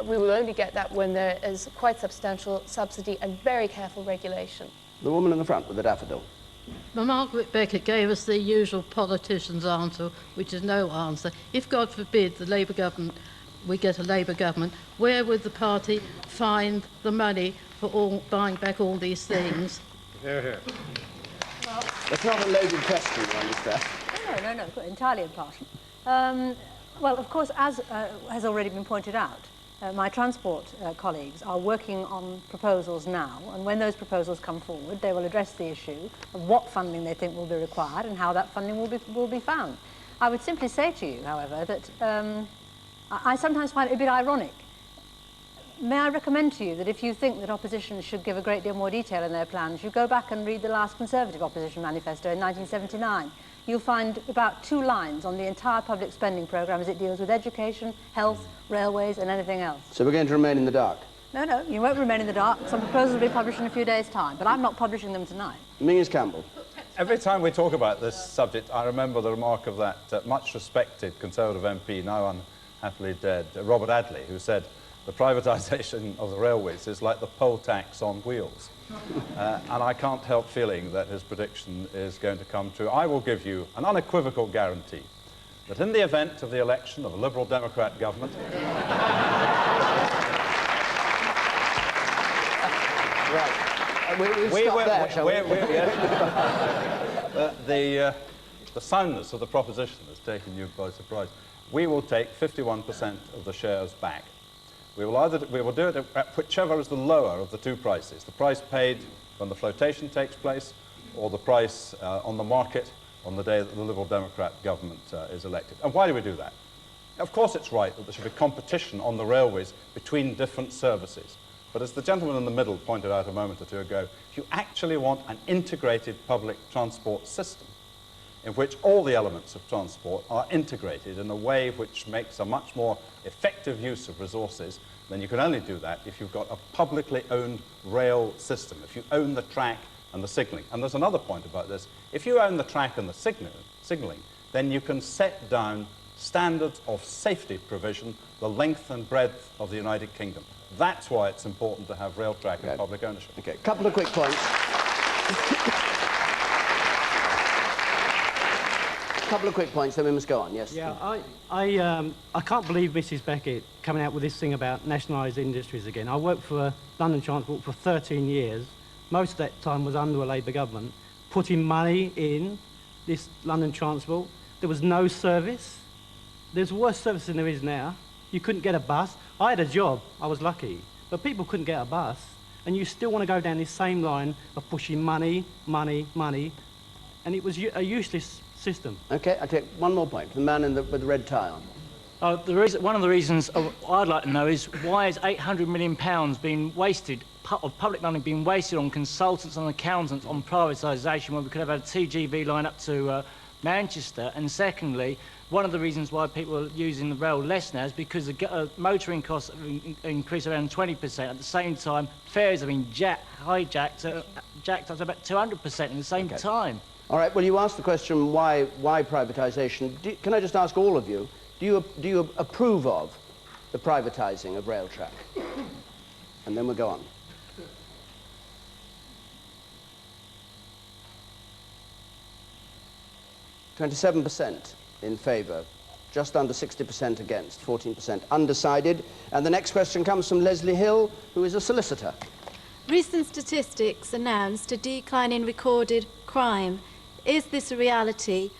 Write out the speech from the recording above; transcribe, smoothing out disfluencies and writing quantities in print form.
We will only get that when there is quite substantial subsidy and very careful regulation. The woman in the front with the daffodil. Well, Margaret Beckett gave us the usual politician's answer, which is no answer. If, God forbid, the Labour government, we get a Labour government, where would the party find the money for buying back all these things? Hear, hear. Well, that's not a loaded question, you understand? No, entirely impartial. Well, of course, as has already been pointed out, my transport colleagues are working on proposals now, and when those proposals come forward, they will address the issue of what funding they think will be required and how that funding will be found. I would simply say to you, however, that I sometimes find it a bit ironic. May I recommend to you that if you think that opposition should give a great deal more detail in their plans, you go back and read the last Conservative opposition manifesto in 1979. You'll find about 2 lines on the entire public spending programme as it deals with education, health, railways and anything else. So we're going to remain in the dark? No, you won't remain in the dark. Some proposals will be published in a few days' time, but I'm not publishing them tonight. Mingus Campbell. Every time we talk about this subject, I remember the remark of that much respected Conservative MP, now unhappily dead, Robert Adley, who said, the privatisation of the railways is like the poll tax on wheels. And I can't help feeling that his prediction is going to come true. I will give you an unequivocal guarantee that in the event of the election of a Liberal Democrat government... Right. We'll stop there, shall we? Yes. The soundness of the proposition has taken you by surprise. We will take 51% of the shares back. We will do it at whichever is the lower of the 2 prices, the price paid when the flotation takes place or the price on the market on the day that the Liberal Democrat government is elected. And why do we do that? Of course it's right that there should be competition on the railways between different services. But as the gentleman in the middle pointed out a moment or 2 ago, if you actually want an integrated public transport system in which all the elements of transport are integrated in a way which makes a much more effective use of resources, then you can only do that if you've got a publicly owned rail system, if you own the track and the signalling. And there's another point about this. If you own the track and the signalling, then you can set down standards of safety provision, the length and breadth of the United Kingdom. That's why it's important to have rail track and public ownership. Okay, couple of quick points. Couple of quick points, then we must go on. Yes. Yeah, I can't believe Mrs. Beckett coming out with this thing about nationalised industries again. I worked for London Transport for 13 years. Most of that time was under a Labour government, putting money in this London Transport. There was no service. There's worse service than there is now. You couldn't get a bus. I had a job, I was lucky, but people couldn't get a bus. And you still want to go down this same line of pushing money, money, money, and it was a useless system. Okay, I'll take one more point. The man with the red tie on. One of the reasons I'd like to know is why is £800 million being wasted, of public money being wasted on consultants and accountants on privatisation when we could have had a TGV line up to Manchester? And secondly, one of the reasons why people are using the rail less now is because the motoring costs have increased around 20%. At the same time, fares have been jacked up to about 200% in the same time. All right, well, you asked the question, why privatisation? Can I just ask all of you, do you approve of the privatising of rail track? And then we'll go on. %27% in favour, just under 60% against, 14% undecided. And the next question comes from Leslie Hill, who is a solicitor. Recent statistics announced a decline in recorded crime. Is this a reality?